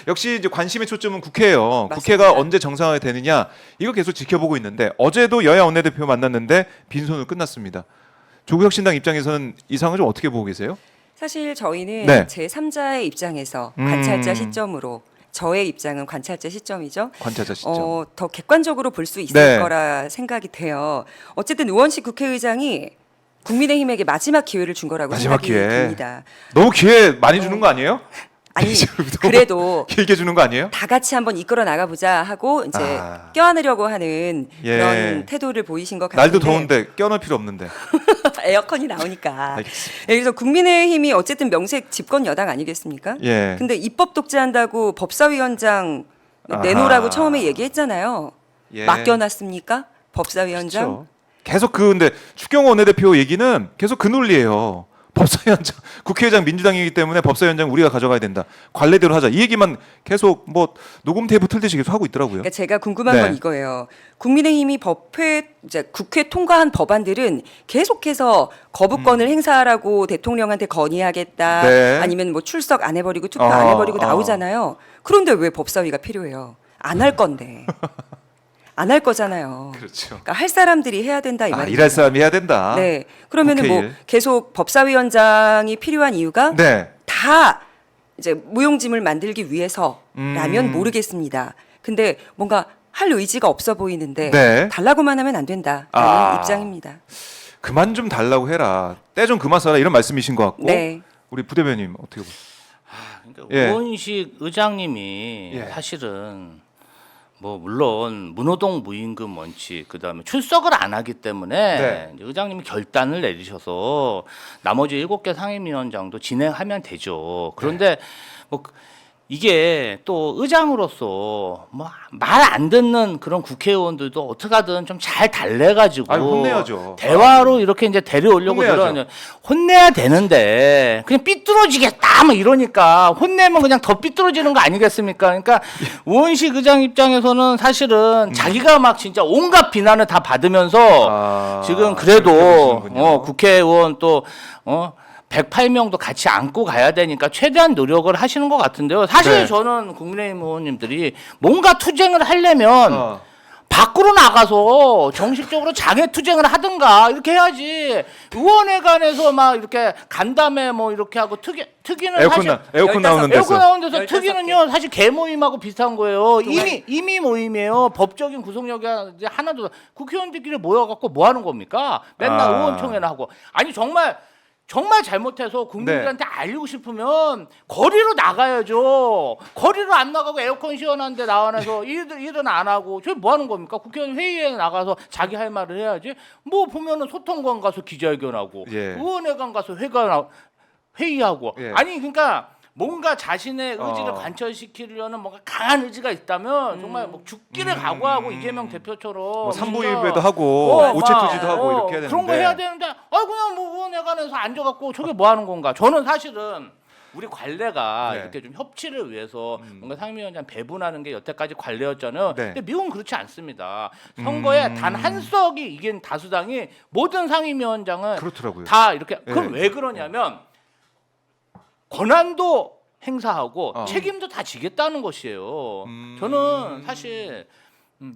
역시 이제 관심의 초점은 국회예요. 맞습니다. 국회가 언제 정상화가 되느냐 이거 계속 지켜보고 있는데 어제도 여야 원내대표 만났는데 빈손으로 끝났습니다. 조국혁신당 입장에서는 이 상황을 좀 어떻게 보고 계세요? 사실 저희는 네. 제3자의 입장에서 관찰자 시점으로 저의 입장은 관찰자 시점이죠. 관찰자 시점. 더 객관적으로 볼 수 있을 네. 거라 생각이 돼요. 어쨌든 우원식 국회의장이 국민의힘에게 마지막 기회를 준 거라고 마지막 생각이 기회. 듭니다. 너무 기회 많이 주는 거 아니에요? 아니 너무 그래도 길게 주는 거 아니에요? 다 같이 한번 이끌어 나가보자 하고 이제 아. 껴안으려고 하는 예. 그런 태도를 보이신 것 같은데 날도 더운데 껴넣을 필요 없는데. 에어컨이 나오니까. 알겠습니다. 그래서 국민의힘이 어쨌든 명색 집권 여당 아니겠습니까? 예. 근데 입법 독재한다고 법사위원장 아하. 내놓으라고 처음에 얘기했잖아요. 예. 맡겨놨습니까? 법사위원장? 그렇죠. 계속 근데 추경호 원내대표 얘기는 계속 그 논리예요. 법사위원장, 국회의장 민주당이기 때문에 법사위원장 우리가 가져가야 된다. 관례대로 하자. 이 얘기만 계속 뭐 녹음 테이프 틀듯이 계속 하고 있더라고요. 그러니까 제가 궁금한 네. 건 이거예요. 국민의힘이 이제 국회 통과한 법안들은 계속해서 거부권을 행사하라고 대통령한테 건의하겠다. 네. 아니면 뭐 출석 안 해버리고 투표 안 해버리고 나오잖아요. 그런데 왜 법사위가 필요해요? 안 할 건데. 안 할 거잖아요. 그렇죠. 그러니까 할 사람들이 해야 된다 이 말이죠. 일할 사람이 해야 된다. 네. 그러면은 뭐 국회일. 계속 법사위원장이 필요한 이유가 네. 다 이제 무용지물 만들기 위해서라면 모르겠습니다. 근데 뭔가 할 의지가 없어 보이는데 네. 달라고만 하면 안 된다라는 입장입니다. 그만 좀 달라고 해라. 때 좀 그만 써라 이런 말씀이신 것 같고. 네. 우리 부대변인 어떻게 보세요? 그러니까 예. 우원식 의장님이 예. 사실은 뭐 물론 문호동 무임금 원칙 그다음에 출석을 안 하기 때문에 네. 이제 의장님이 결단을 내리셔서 나머지 7개 상임위원장도 진행하면 되죠. 그런데 뭐 이게 또 의장으로서 뭐 말 안 듣는 그런 국회의원들도 어떻게든 좀 잘 달래가지고 아니, 혼내야죠. 대화로 이렇게 이제 데려오려고 혼내야죠. 들어가는 혼내야 되는데 그냥 삐뚤어지겠다 뭐 이러니까 혼내면 그냥 더 삐뚤어지는 거 아니겠습니까? 그러니까 우원식 의장 입장에서는 사실은 자기가 막 진짜 온갖 비난을 다 받으면서 지금 그렇게 그래도 보시는군요. 국회의원 또 108명도 같이 안고 가야 되니까 최대한 노력을 하시는 것 같은데요. 사실 네. 저는 국민의힘 의원님들이 뭔가 투쟁을 하려면 밖으로 나가서 정식적으로 장애 투쟁을 하든가 이렇게 해야지. 의원회관에서 막 이렇게 간담회 뭐 이렇게 하고 특위는 에어컨 사실 에어컨 나오는 데서. 에어컨 나오는 데서 15개. 특위는요 사실 개모임하고 비슷한 거예요. 이미 모임이에요. 법적인 구속력이 이제 하나도 국회의원들끼리 모여갖고 뭐 하는 겁니까? 맨날 의원총회나 하고 아니 정말 잘못해서 국민들한테 알리고 싶으면 거리로 나가야죠. 거리로 안 나가고 에어컨 시원한데 나와서 일은 안 하고 저희 뭐 하는 겁니까? 국회의원 회의에 나가서 자기 할 말을 해야지. 뭐 보면은 소통관 가서 기자회견하고 예. 의원회관 가서 회의하고 예. 아니 그러니까 뭔가 자신의 의지를 관철시키려는 뭔가 강한 의지가 있다면 정말 뭐 죽기를 각오하고 이재명 대표처럼 뭐 진짜 삼부일배도 하고 우체투지도 하고 이렇게 해야 되는데 그런 거 해야 되는데 그냥 뭐 의원회관에서 앉아갖고 저게 뭐 하는 건가? 저는 사실은 우리 관례가 네. 이렇게 좀 협치를 위해서 뭔가 상임위원장 배분하는 게 여태까지 관례였잖아요. 네. 근데 미국은 그렇지 않습니다. 선거에 단 한 석이 이긴 다수당이 모든 상임위원장은 그렇더라고요. 다 이렇게 네. 그럼 왜 그러냐면 권한도 행사하고 책임도 다 지겠다는 것이에요. 저는 사실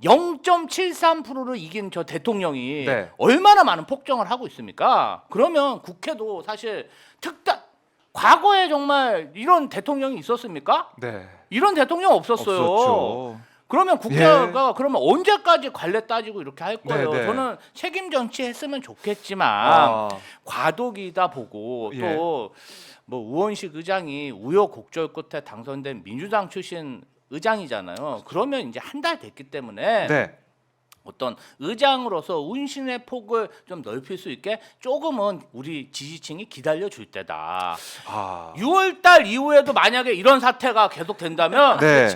0.73%를 이긴 저 대통령이 네. 얼마나 많은 폭정을 하고 있습니까? 그러면 국회도 사실 과거에 정말 이런 대통령이 있었습니까? 네. 이런 대통령 없었어요. 없었죠. 그러면 국회가 그러면 언제까지 관례 따지고 이렇게 할 거예요? 네, 네. 저는 책임 정치했으면 좋겠지만 과도기다 보고 예. 또 뭐 우원식 의장이 우여곡절 끝에 당선된 민주당 출신 의장이잖아요. 그러면 이제 한 달 됐기 때문에 네. 어떤 의장으로서 운신의 폭을 좀 넓힐 수 있게 조금은 우리 지지층이 기다려 줄 때다. 6월달 이후에도 만약에 이런 사태가 계속 된다면 네.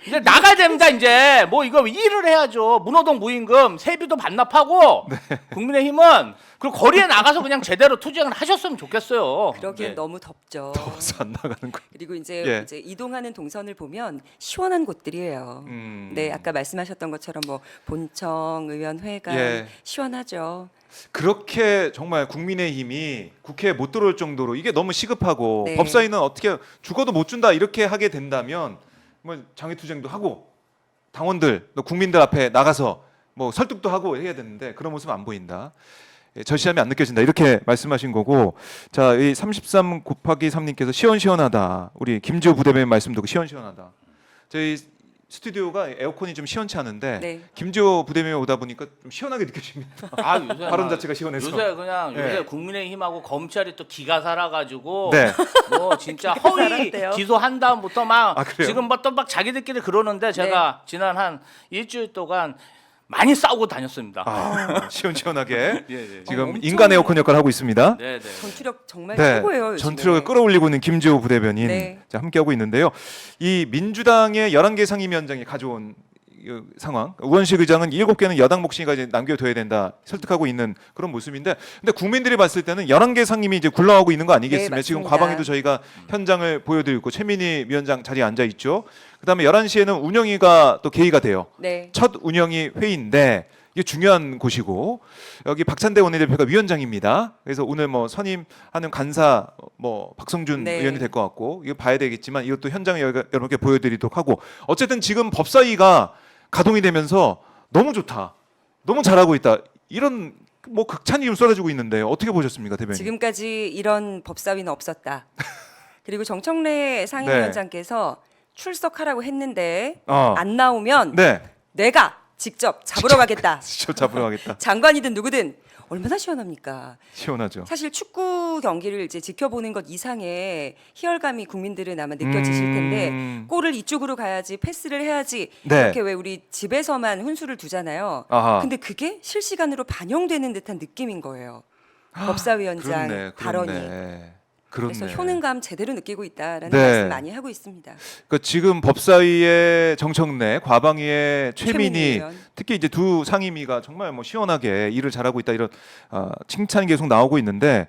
이제 나가야 됩니다. 이제 뭐 이거 일을 해야죠. 문호동 무임금 세비도 반납하고 국민의힘은 그리고 거리에 나가서 그냥 제대로 투쟁을 하셨으면 좋겠어요. 그러기엔 네. 너무 덥죠. 더워서 안 나가는 거. 그리고 이제, 예. 이제 이동하는 동선을 보면 시원한 곳들이에요. 네, 아까 말씀하셨던 것처럼 뭐 본청, 의원회관 예. 시원하죠. 그렇게 정말 국민의힘이 국회에 못 들어올 정도로 이게 너무 시급하고 네. 법사위는 어떻게 죽어도 못 준다 이렇게 하게 된다면 뭐 장외투쟁도 하고 당원들, 또 국민들 앞에 나가서 뭐 설득도 하고 해야 되는데 그런 모습 안 보인다. 예, 절실함이 안 느껴진다. 이렇게 말씀하신 거고. 자, 이 33 곱하기 3님께서 시원시원하다. 우리 김지호 부대변인 말씀 듣고 시원시원하다. 저희 스튜디오가 에어컨이 좀 시원치 않은데 네. 김지호 부대변인 오다 보니까 좀 시원하게 느껴집니다. 아 요새 발언 막 자체가 시원해서. 요새 그냥 네. 요새 국민의힘하고 검찰이 또 기가 살아가지고 네. 뭐 진짜 허위 살았대요. 기소한 다음부터 막 아, 그래요? 지금 뭐 또 막 자기들끼리 그러는데 제가 지난 한 일주일 동안 많이 싸우고 다녔습니다. 아, 시원시원하게 예, 예. 지금 엄청- 인간 에어컨 역할을 하고 있습니다. 네, 네. 전투력 정말 네, 최고예요. 요즘에. 전투력을 끌어올리고 있는 김지호 부대변인 네. 자, 함께하고 있는데요. 이 민주당의 11개 상임위원장이 가져온 이 상황, 우원식 의장은 7개는 여당 몫이니까 이제 남겨둬야 된다 설득하고 있는 그런 모습인데, 근데 국민들이 봤을 때는 11개 상임위 이제 굴러가고 있는 거 아니겠습니까? 네, 지금 맞습니다. 과방위도 저희가 현장을 보여드리고 최민희 위원장 자리에 앉아 있죠. 그다음에 11시에는 운영위가 또 개의가 돼요. 네. 첫 운영위 회의인데 이게 중요한 곳이고, 여기 박찬대 원내대표가 위원장입니다. 그래서 오늘 뭐 선임하는 간사 뭐 박성준 네. 의원이 될 것 같고, 이거 봐야 되겠지만 이것도 현장에 여러분께 보여드리도록 하고, 어쨌든 지금 법사위가 가동이 되면서 너무 좋다, 너무 잘하고 있다, 이런 뭐 극찬이 좀 쏟아지고 있는데 어떻게 보셨습니까, 대변인? 지금까지 이런 법사위는 없었다. 그리고 정청래 상임위원장께서 출석하라고 했는데 안 나오면 네, 내가 직접 잡으러 가겠다. 직접 잡으러 가겠다. 장관이든 누구든. 얼마나 시원합니까? 시원하죠. 사실 축구 경기를 이제 지켜보는 것 이상의 희열감이 국민들은 아마 느껴지실 텐데, 골을 이쪽으로 가야지, 패스를 해야지, 네. 이렇게 왜 우리 집에서만 훈수를 두잖아요. 아하. 근데 그게 실시간으로 반영되는 듯한 느낌인 거예요. 법사위원장 그렇네, 발언이. 그렇네. 그래서 그렇네. 효능감 제대로 느끼고 있다라는 네. 말씀 많이 하고 있습니다. 그러니까 지금 법사위의 정청래, 과방위의 최민희 최민희, 의원. 특히 이제 두 상임위가 정말 뭐 시원하게 일을 잘하고 있다, 이런 칭찬이 계속 나오고 있는데,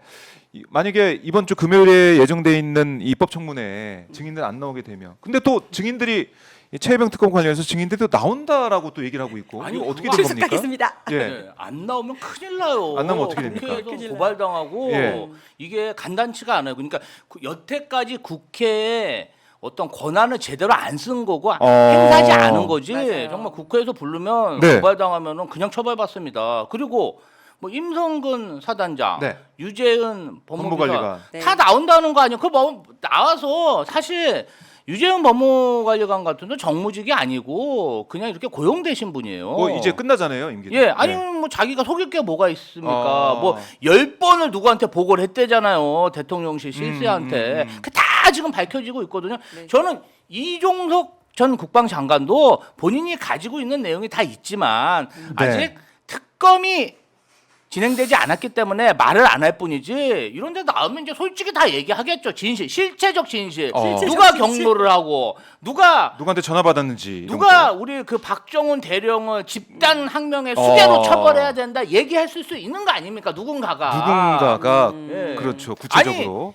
만약에 이번 주 금요일에 예정돼 있는 입법청문회에 증인들 안 나오게 되면, 근데 또 증인들이 이 최혜병 특검 관련해서 증인들이 또 나온다고 또 얘기를 하고 있고, 아니, 이거 어떻게 그거 된 겁니까? 출석하겠습니다. 예. 네, 안 나오면 큰일 나요. 안 나오면 어떻게 됩니까? 국회에서 큰일 나요. 고발당하고 예. 이게 간단치가 않아요. 그러니까 여태까지 국회에 어떤 권한을 제대로 안 쓴 거고 행사하지 않은 거지. 맞아요. 정말 국회에서 부르면 네. 고발당하면은 그냥 처벌받습니다. 그리고 뭐 임성근 사단장, 네. 유재은 법무부가 법무관리관. 네. 다 나온다는 거 아니에요? 그 뭐 나와서 사실 유재은 법무관리관 같은 건 정무직이 아니고 그냥 이렇게 고용되신 분이에요. 이제 끝나잖아요, 임기. 예, 아니면 뭐 자기가 속일 게 뭐가 있습니까? 아. 뭐 10번을 누구한테 보고를 했대잖아요. 대통령실 실세한테. 그 다 지금 밝혀지고 있거든요. 네. 저는 이종석 전 국방장관도 본인이 가지고 있는 내용이 다 있지만 네. 아직 특검이 진행되지 않았기 때문에 말을 안 할 뿐이지, 이런 데 나오면 이제 솔직히 다 얘기하겠죠. 진실, 실체적 진실. 누가 경로를 하고 누구한테 전화 받았는지, 이런 누가 거. 우리 그 박정훈 대령을 집단 항명의 수괴로 처벌해야 된다 얘기했을 수 있는 거 아닙니까? 누군가가 예. 그렇죠, 구체적으로.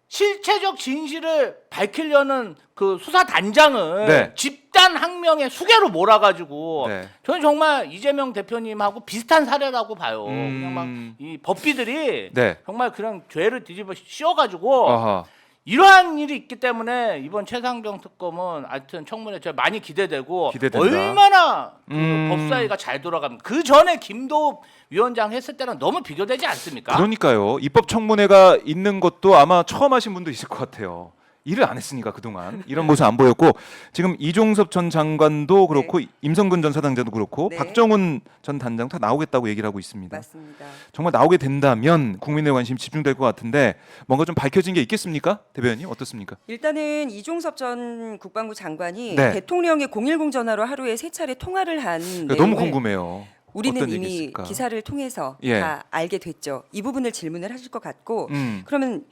실체적 진실을 밝히려는 그 수사단장을 네. 집단 항명의 수괴로 몰아가지고 네. 저는 정말 이재명 대표님하고 비슷한 사례라고 봐요. 음. 그냥 막 이 법비들이 네. 정말 그냥 죄를 뒤집어 씌워가지고 아하. 이러한 일이 있기 때문에 이번 최상병 특검은 하여튼 청문회 제가 많이 기대되고, 기대된다. 얼마나 그 음. 법사위가 잘 돌아갑니다. 그 전에 김도읍 위원장 했을 때랑 너무 비교되지 않습니까? 그러니까요. 입법 청문회가 있는 것도 아마 처음 하신 분도 있을 것 같아요. 일을 안 했으니까 그동안 이런 모습 안 보였고, 지금 이종섭 전 장관도 그렇고 임성근 전 사단장도 그렇고 네. 박정훈 전 단장 다 나오겠다고 얘기를 하고 있습니다. 맞습니다. 정말 나오게 된다면 국민의 관심 집중될 것 같은데, 뭔가 좀 밝혀진 게 있겠습니까, 대변인 어떻습니까? 일단은 이종섭 전 국방부 장관이 네. 대통령의 010 전화로 하루에 3차례 통화를 한 너무 내용을 궁금해요. 우리는 어떤 이미 얘기였을까? 기사를 통해서 예. 다 알게 됐죠. 이 부분을 질문을 하실 것 같고, 음. 그러면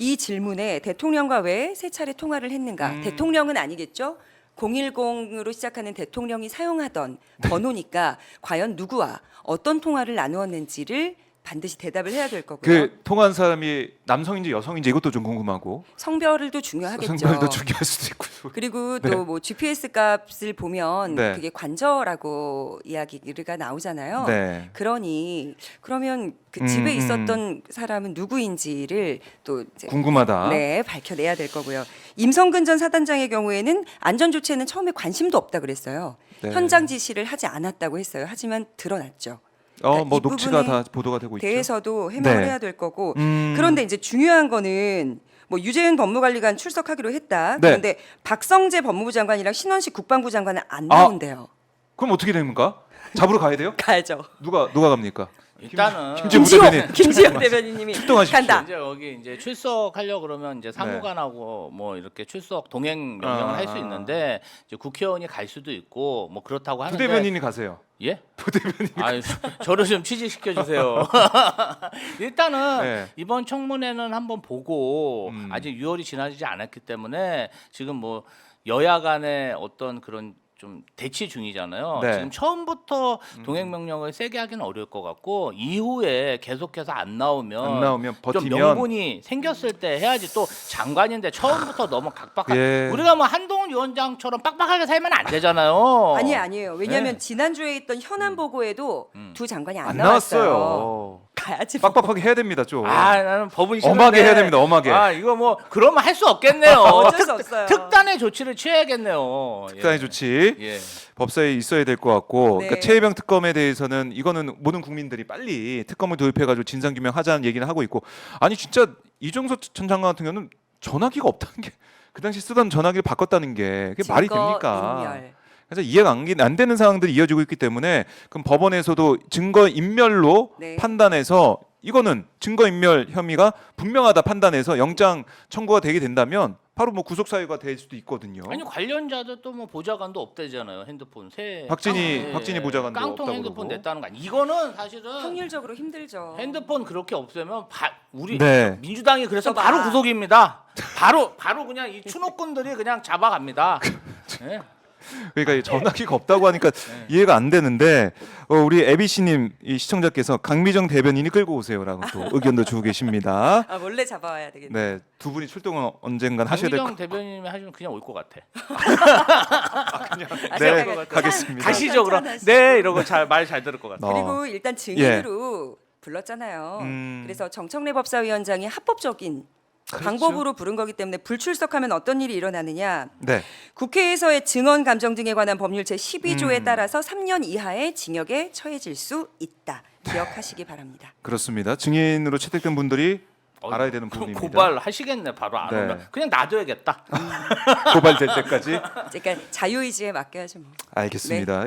이 질문에 대통령과 왜 3차례 통화를 했는가? 대통령은 아니겠죠? 010으로 시작하는 대통령이 사용하던 번호니까 과연 누구와 어떤 통화를 나누었는지를 반드시 대답을 해야 될 거고요. 그 통한 사람이 남성인지 여성인지 이것도 좀 궁금하고 성별도 중요하겠죠. 성별도 중요할 수도 있고. 그리고 네. 또 뭐 GPS 값을 보면 네. 그게 관저라고 이야기가 나오잖아요. 네. 그러면 그 집에 있었던 사람은 누구인지를 또 이제 궁금하다. 네, 밝혀내야 될 거고요. 임성근 전 사단장의 경우에는 안전 조치에는 처음에 관심도 없다 그랬어요. 네. 현장 지시를 하지 않았다고 했어요. 하지만 드러났죠. 뭐 이 녹취가 부분에 다 보도가 되고 있죠. 대해서도 해명을 네. 해야 될 거고 음. 그런데 이제 중요한 거는 뭐 유재윤 법무관리관 출석하기로 했다. 네. 그런데 박성재 법무부 장관이랑 신원식 국방부 장관은 안 나온대요. 그럼 어떻게 됩니까? 잡으러 가야 돼요? 가야죠. 누가 갑니까? 일단은 김지호 대변인. 김지호 대변인님이 출동하십시오. 간다. 이제 여기 이제 출석하려 그러면 이제 사무관하고 뭐 이렇게 출석 동행 명령을 할 수 있는데 이제 국회의원이 갈 수도 있고 뭐 그렇다고 하는데 부대변인이 가세요. 예? 부대변인. 아유, 저를 좀 취직시켜 주세요. 일단은 네. 이번 청문회는 한번 보고 음. 아직 6월이 지나지 않았기 때문에 지금 뭐 여야 간의 어떤 그런 좀 대치 중이잖아요. 네. 지금 처음부터 동행 명령을 세게 하기는 어려울 것 같고 이후에 계속해서 안 나오면 좀 버티면 명분이 생겼을 때 해야지. 또 장관인데 처음부터 너무 각박한 예. 우리가 뭐 한동훈 위원장처럼 빡빡하게 살면 안 되잖아요. 아니에요. 왜냐하면 네. 지난주에 있던 현안 보고에도 두 장관이 안 안 나왔어요. 나왔어요. 가야지. 빡빡하게 해야 됩니다, 좀. 나는 법은 싫은데. 엄하게 해야 됩니다, 엄하게. 이거 뭐 그러면 할 수 없겠네요. 어쩔 수 없어요. 특단의 조치를 취해야겠네요. 특단의 조치 예. 법사위에 있어야 될 것 같고 네. 그러니까 최혜병 특검에 대해서는 이거는 모든 국민들이 빨리 특검을 도입해가지고 진상규명하자는 얘기는 하고 있고 아니 진짜 이종석 전 장관 같은 경우는 전화기가 없다는 게 그 당시 쓰던 전화기를 바꿨다는 게 그게 말이 증거 됩니까? 인멸. 그래서 이해가 안 되는 상황들이 이어지고 있기 때문에 그럼 법원에서도 증거 인멸로 네. 판단해서 이거는 증거 인멸 혐의가 분명하다 판단해서 영장 청구가 되게 된다면 바로 뭐 구속 사유가 될 수도 있거든요. 아니 관련자들 또 뭐 보좌관도 없대잖아요. 핸드폰 새 박진희 보좌관도 깡통 없다고 핸드폰 그러고. 냈다는 거 아니. 이거는 사실은 확률적으로 힘들죠. 핸드폰 그렇게 없애면 우리 네. 민주당이 그래서 써봐. 바로 구속입니다. 바로 그냥 이 추노꾼들이 그냥 잡아갑니다. 네. 그러니까 이 전화기가 없다고 하니까 이해가 안 되는데 우리 에비씨님 이 시청자께서 강미정 대변인이 끌고 오세요라고 또 의견도 주고 계십니다. 원래 잡아와야 되겠네. 네, 두 분이 출동을 언젠간 하셔야 될 강미정 것 대변인이 하시면 그냥 올 것 같아. 네, 생각할 때. 가겠습니다. 가시죠 그럼. 하시고. 네 이러고 말 잘 들을 것 같아. 그리고 일단 증인으로 불렀잖아요. 그래서 정청래 법사위원장이 합법적인 그렇죠. 방법으로 부른 거기 때문에 불출석하면 어떤 일이 일어나느냐. 네, 국회에서의 증언 감정 등에 관한 법률 제12조에 따라서 3년 이하의 징역에 처해질 수 있다. 기억하시기 바랍니다. 그렇습니다. 증인으로 채택된 분들이 알아야 되는 그럼 부분입니다. 고발하시겠네 바로 안 네. 오면 그냥 놔둬야겠다. 고발될 때까지 그러니까 자유의지에 맡겨야죠 뭐. 알겠습니다.